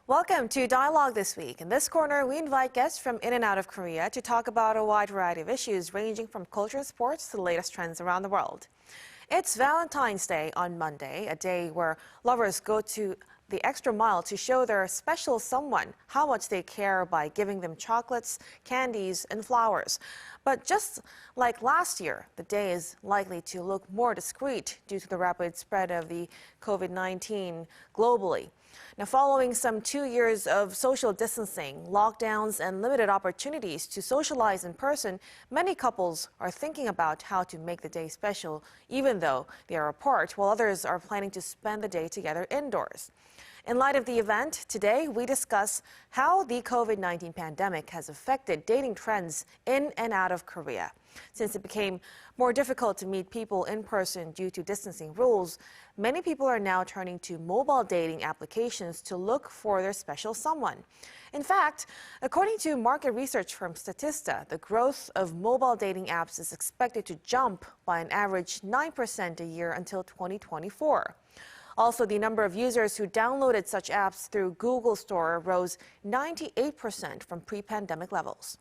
Welcome to Dialogue this week. In this corner, we invite guests from in and out of Korea to talk about a wide variety of issues ranging from culture and sports to the latest trends around the world. It's Valentine's Day on Monday, a day where lovers go to the extra mile to show their special someone how much they care by giving them chocolates, candies, and flowers. But just like last year, the day is likely to look more discreet due to the rapid spread of the COVID-19 globally. Now, following some 2 years of social distancing, lockdowns, and limited opportunities to socialize in person, many couples are thinking about how to make the day special, even though they are apart, while others are planning to spend the day together indoors. In light of the event, today we discuss how the COVID-19 pandemic has affected dating trends in and out of Korea. Since it became more difficult to meet people in person due to distancing rules, many people are now turning to mobile dating applications to look for their special someone. In fact, according to market research firm Statista, the growth of mobile dating apps is expected to jump by an average 9% a year until 2024. Also, the number of users who downloaded such apps through Google Store rose 98% from pre-pandemic levels.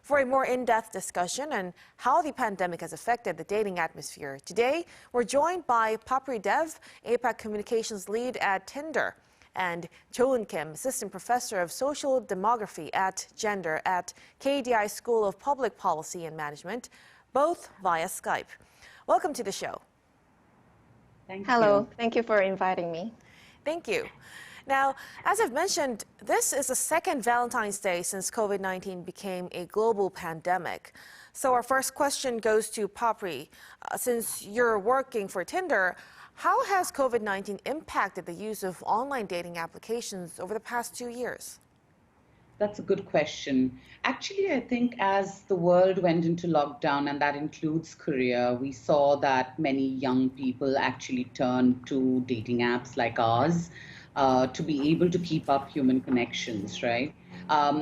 For a more in-depth discussion on how the pandemic has affected the dating atmosphere, today we're joined by Papri Dev, APAC Communications Lead at Tinder, and Choon Kim, Assistant Professor of Social Demography at Gender at KDI School of Public Policy and Management, both via Skype. Welcome to the show. Hello, thank you for inviting me. Thank you. Now, as I've mentioned, this is the second Valentine's Day since COVID-19 became a global pandemic. So our first question goes to Papri. Since you're working for Tinder, how has COVID-19 impacted the use of online dating applications over the past 2 years? That's a good question. Actually, I think as the world went into lockdown, and that includes Korea, we saw that many young people actually turned to dating apps like ours to be able to keep up human connections, right?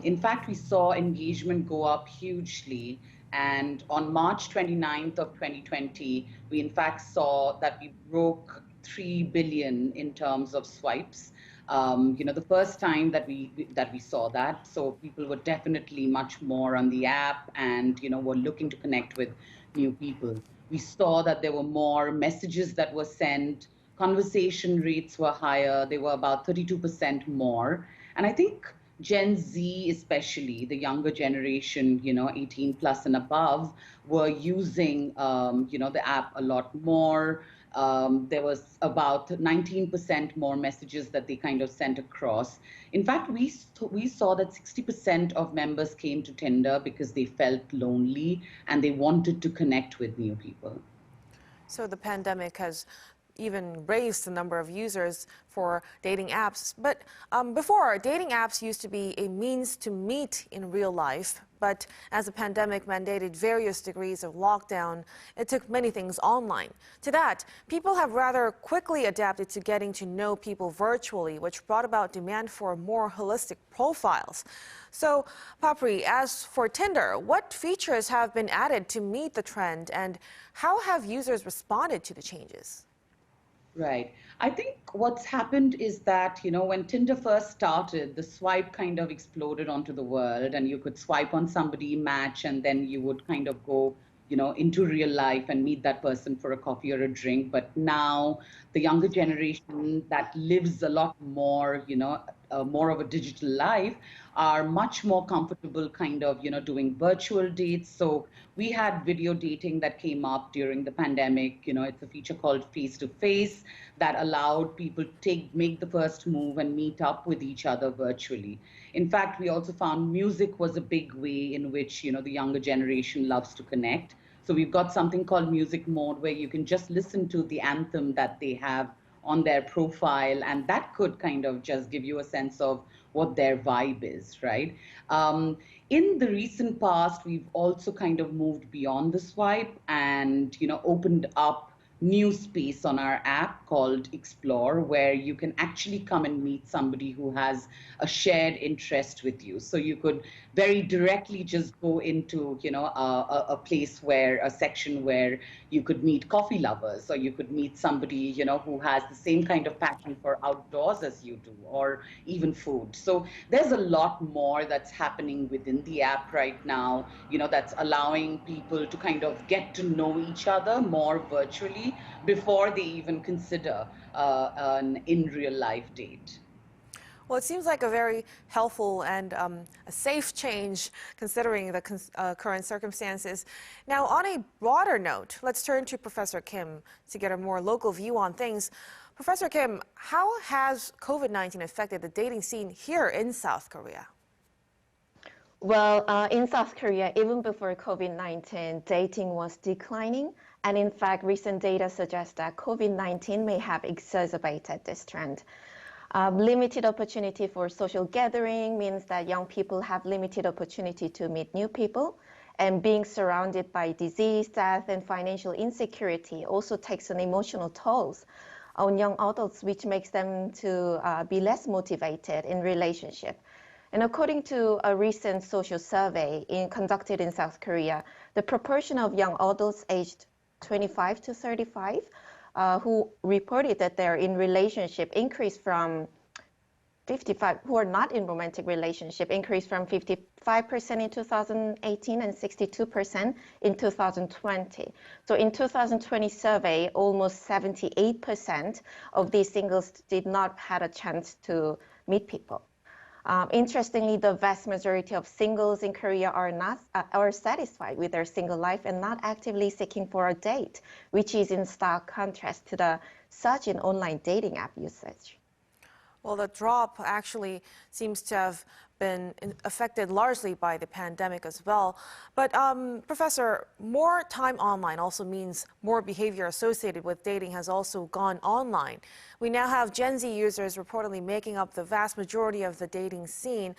In fact, we saw engagement go up hugely. And on March 29th of 2020, we in fact saw that we broke 3 billion in terms of swipes. The first time that we saw that, so people were definitely much more on the app and were looking to connect with new people. We saw that there were more messages that were sent, conversation rates were higher, they were about 32% more, and I think Gen Z, especially the younger generation, 18 plus and above, were using the app a lot more. There was about 19% more messages that they kind of sent across. In fact, we saw that 60% of members came to Tinder because they felt lonely and they wanted to connect with new people. So the pandemic has even raised the number of users for dating apps. But before, dating apps used to be a means to meet in real life. But as the pandemic mandated various degrees of lockdown, it took many things online. To that, people have rather quickly adapted to getting to know people virtually, which brought about demand for more holistic profiles. So, Papri, as for Tinder, what features have been added to meet the trend, and how have users responded to the changes? Right. I think what's happened is that, when Tinder first started, the swipe kind of exploded onto the world, and you could swipe on somebody, match, and then you would kind of go, into real life and meet that person for a coffee or a drink. But now the younger generation that lives a lot more, more of a digital life, are much more comfortable kind of, doing virtual dates. So we had video dating that came up during the pandemic. It's a feature called face to face that allowed people to make the first move and meet up with each other virtually. In fact, we also found music was a big way in which, the younger generation loves to connect. So we've got something called music mode where you can just listen to the anthem that they have on their profile, and that could kind of just give you a sense of what their vibe is, right? In the recent past, we've also kind of moved beyond the swipe and, opened up new space on our app called Explore, where you can actually come and meet somebody who has a shared interest with you. So you could very directly just go into, a place where, a section where you could meet coffee lovers, or you could meet somebody, who has the same kind of passion for outdoors as you do, or even food. So there's a lot more that's happening within the app right now, that's allowing people to kind of get to know each other more virtually before they even consider an in real life date. Well, it seems like a very helpful and a safe change considering the current circumstances. Now, on a broader note, let's turn to Professor Kim to get a more local view on things. Professor Kim, how has COVID-19 affected the dating scene here in South Korea? Well, in South Korea, even before COVID-19, dating was declining. And in fact, recent data suggests that COVID-19 may have exacerbated this trend. Limited opportunity for social gathering means that young people have limited opportunity to meet new people. And being surrounded by disease, death, and financial insecurity also takes an emotional toll on young adults, which makes them to be less motivated in relationship. And according to a recent social survey conducted in South Korea, the proportion of young adults aged 25 to 35 who reported that they're in relationship increased from 55, who are not in romantic relationship, increased from 55% in 2018 and 62% in 2020. So in 2020 survey, almost 78% of these singles did not have a chance to meet people. Interestingly, the vast majority of singles in Korea are satisfied with their single life and not actively seeking for a date, which is in stark contrast to the surge in online dating app usage. Well, the drop actually seems to have been affected largely by the pandemic as well. But Professor, more time online also means more behavior associated with dating has also gone online. We now have Gen Z users reportedly making up the vast majority of the dating scene.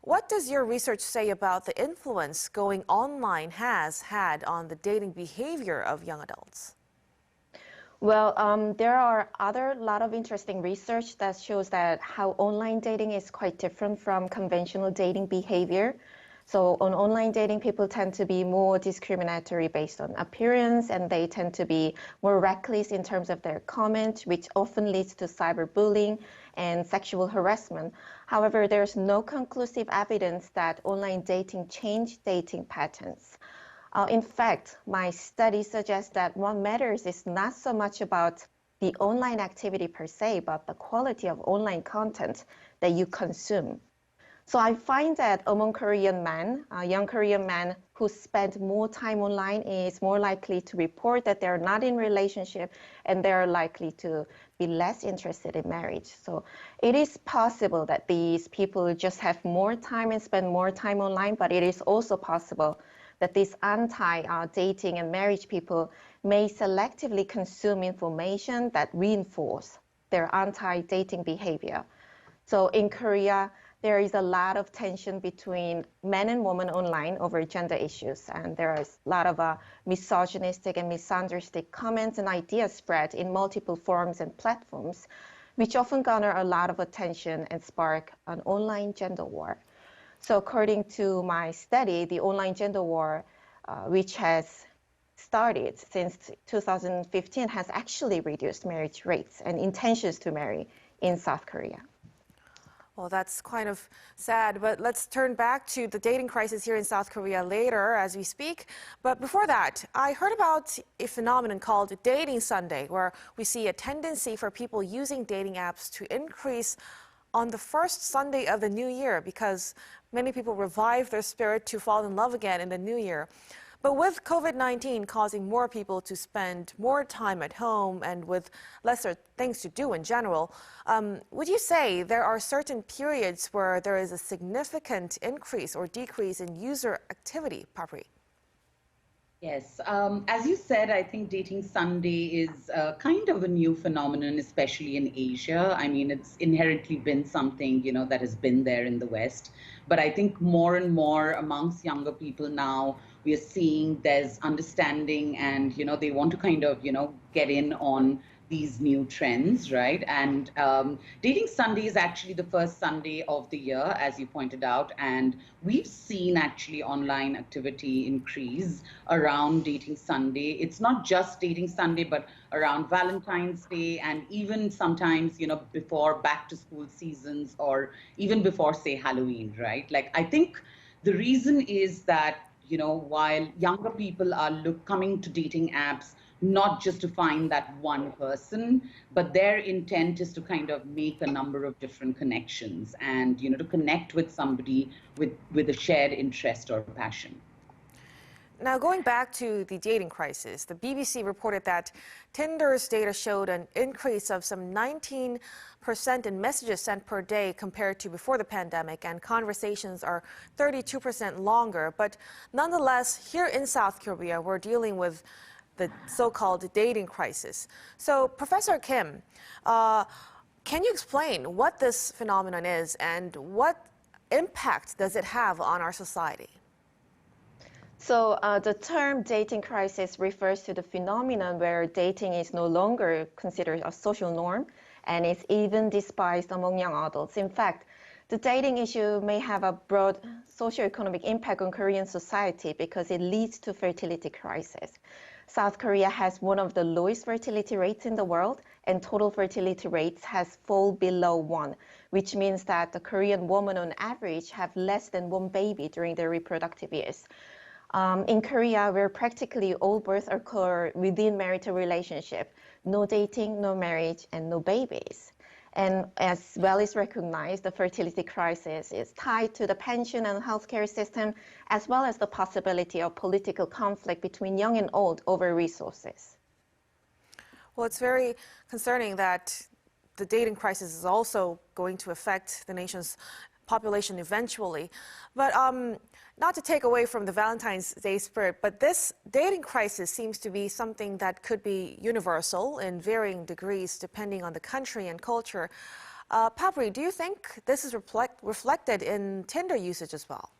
What does your research say about the influence going online has had on the dating behavior of young adults? Well, there are lot of interesting research that shows that how online dating is quite different from conventional dating behavior. So on online dating, people tend to be more discriminatory based on appearance, and they tend to be more reckless in terms of their comments, which often leads to cyberbullying and sexual harassment. However, there's no conclusive evidence that online dating changed dating patterns. In fact, my study suggests that what matters is not so much about the online activity per se, but the quality of online content that you consume. So I find that among Korean men, young Korean men who spend more time online is more likely to report that they're not in relationship, and they're likely to be less interested in marriage. So it is possible that these people just have more time and spend more time online, but it is also possible that these anti-dating and marriage people may selectively consume information that reinforce their anti-dating behavior. So in Korea, there is a lot of tension between men and women online over gender issues, and there is a lot of misogynistic and misunderstood comments and ideas spread in multiple forums and platforms, which often garner a lot of attention and spark an online gender war. So according to my study, the online gender war, which has started since 2015, has actually reduced marriage rates and intentions to marry in South Korea. Well, that's kind of sad, but let's turn back to the dating crisis here in South Korea later as we speak. But before that, I heard about a phenomenon called Dating Sunday, where we see a tendency for people using dating apps to increase on the first Sunday of the new year, because many people revive their spirit to fall in love again in the new year. But with COVID-19 causing more people to spend more time at home and with lesser things to do in general, would you say there are certain periods where there is a significant increase or decrease in user activity, Papri? Yes, as you said, I think Dating Sunday is kind of a new phenomenon, especially in Asia. I mean, it's inherently been something, that has been there in the West. But I think more and more amongst younger people now We are seeing there's understanding and, they want to kind of, get in on these new trends, right? And Dating Sunday is actually the first Sunday of the year, as you pointed out. And we've seen actually online activity increase around Dating Sunday. It's not just Dating Sunday, but around Valentine's Day and even sometimes, before back to school seasons or even before, say, Halloween, right? Like, I think the reason is that, while younger people are coming to dating apps, not just to find that one person, but their intent is to kind of make a number of different connections and, to connect with somebody with a shared interest or passion. Now, going back to the dating crisis, the BBC reported that Tinder's data showed an increase of some 19% in messages sent per day compared to before the pandemic, and conversations are 32% longer. But nonetheless, here in South Korea, we're dealing with the so-called dating crisis. So, Professor Kim, can you explain what this phenomenon is and what impact does it have on our society? So the term dating crisis refers to the phenomenon where dating is no longer considered a social norm and is even despised among young adults. In fact, the dating issue may have a broad socioeconomic impact on Korean society because it leads to fertility crisis. South Korea has one of the lowest fertility rates in the world, and total fertility rates has fallen below 1, which means that the Korean woman on average have less than 1 baby during their reproductive years. In Korea, where practically all births occur within marital relationship, no dating, no marriage, and no babies. And as well as recognized, the fertility crisis is tied to the pension and healthcare system, as well as the possibility of political conflict between young and old over resources. Well, it's very concerning that the dating crisis is also going to affect the nation's population eventually. But not to take away from the Valentine's Day spirit, but this dating crisis seems to be something that could be universal in varying degrees depending on the country and culture. Papri, do you think this is reflected in Tinder usage as well?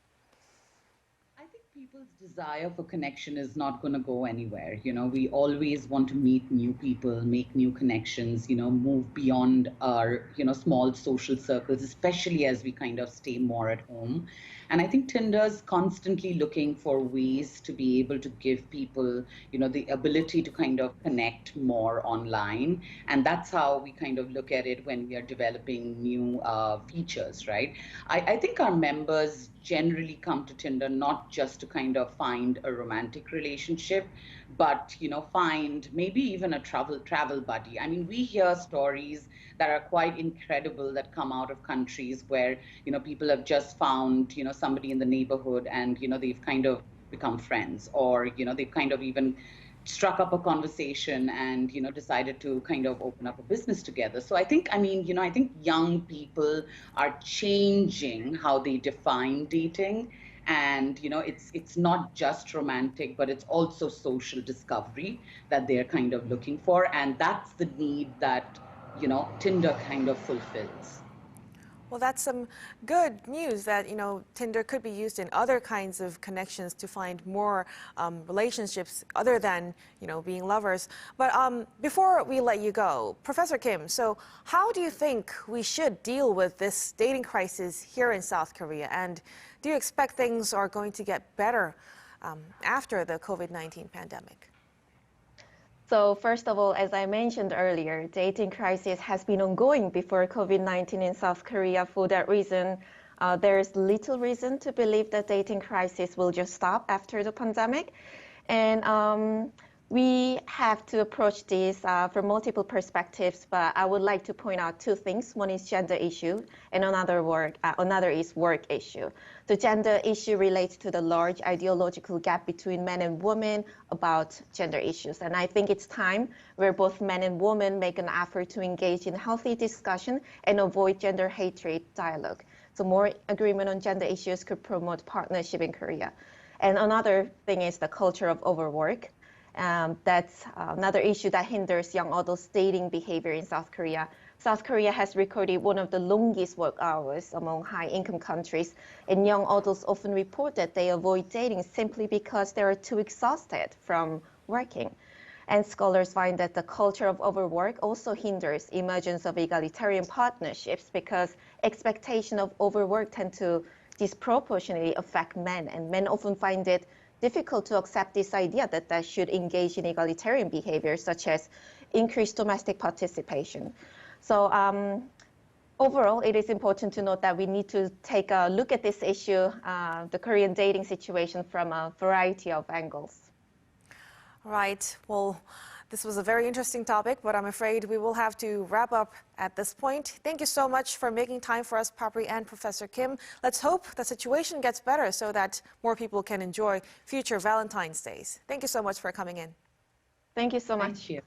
I think people's desire for connection is not going to go anywhere. We always want to meet new people, make new connections, move beyond our, small social circles, especially as we kind of stay more at home. And I think Tinder's constantly looking for ways to be able to give people, the ability to kind of connect more online. And that's how we kind of look at it when we are developing new features, right? I think our members generally come to Tinder not just to kind of find a romantic relationship, but find maybe even a travel buddy. I mean, we hear stories that are quite incredible that come out of countries where people have just found somebody in the neighborhood and they've kind of become friends, or they've kind of even struck up a conversation and decided to kind of open up a business together. So I think young people are changing how they define dating, and it's not just romantic, but it's also social discovery that they're kind of looking for, and that's the need that Tinder kind of fulfills. Well, that's some good news that, Tinder could be used in other kinds of connections to find more relationships other than, being lovers. But before we let you go, Professor Kim, so how do you think we should deal with this dating crisis here in South Korea? And do you expect things are going to get better after the COVID-19 pandemic? So first of all, as I mentioned earlier, dating crisis has been ongoing before COVID-19 in South Korea. For that reason, there's little reason to believe that dating crisis will just stop after the pandemic. And we have to approach this from multiple perspectives, but I would like to point out two things. One is gender issue, and another is work issue. The gender issue relates to the large ideological gap between men and women about gender issues. And I think it's time where both men and women make an effort to engage in healthy discussion and avoid gender hatred dialogue. So more agreement on gender issues could promote partnership in Korea. And another thing is the culture of overwork. That's another issue that hinders young adults' dating behavior in South Korea. South Korea has recorded one of the longest work hours among high-income countries, and young adults often report that they avoid dating simply because they are too exhausted from working. And scholars find that the culture of overwork also hinders emergence of egalitarian partnerships because expectations of overwork tend to disproportionately affect men, and men often find it difficult to accept this idea that they should engage in egalitarian behavior, such as increased domestic participation. So overall, it is important to note that we need to take a look at this issue, the Korean dating situation, from a variety of angles. Right. Well, this was a very interesting topic, but I'm afraid we will have to wrap up at this point. Thank you so much for making time for us, Papri and Professor Kim. Let's hope the situation gets better so that more people can enjoy future Valentine's Days. Thank you so much for coming in. Thank you so much. Thank you.